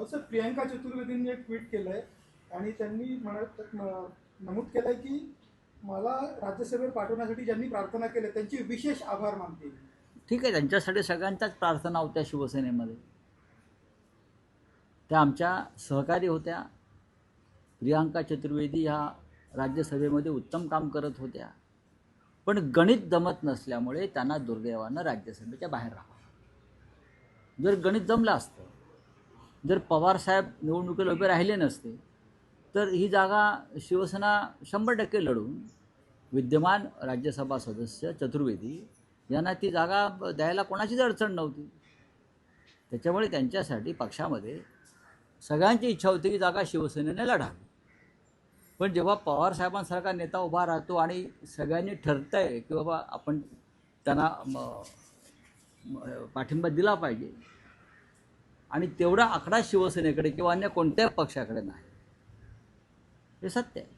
Sir, Priyanka चतुर्वेदींनी एक tweet केलंय आणि त्यांनी नमूद केलंय की मला राज्यसभेवर पाठवण्यासाठी ज्यांनी प्रार्थना केल्या त्यांची विशेष आभार मानते. ठीक आहे, त्यांच्यासाठी सगळ्यांच्याच प्रार्थना होत्या शिवसेनेमध्ये. त्या आमच्या सहकारी होत्या. प्रियांका चतुर्वेदी ह्या राज्यसभेमध्ये उत्तम काम करत होत्या, पण गणित जमत नसल्यामुळे त्यांना दुर्दैवानं राज्यसभेच्या बाहेर राहावं. जर गणित जमलं असतं, जर पवारसाहेब निवडणुकीला उभे राहिले नसते, तर ही जागा शिवसेना 100% लढून विद्यमान राज्यसभा सदस्य चतुर्वेदी यांना ती जागा द्यायला कोणाचीच अडचण नव्हती. त्याच्यामुळे त्यांच्यासाठी पक्षामध्ये सगळ्यांची इच्छा होती की जागा शिवसेनेने लढावी. पण जेव्हा पवारसाहेबांसारखा नेता उभा राहतो आणि सगळ्यांनी ठरतंय की बाबा आपण त्यांना पाठिंबा दिला पाहिजे, आणि तेवढा आकडा शिवसेनेकडे किंवा अन्य कोणत्याही पक्षाकडे नाही, हे सत्य आहे.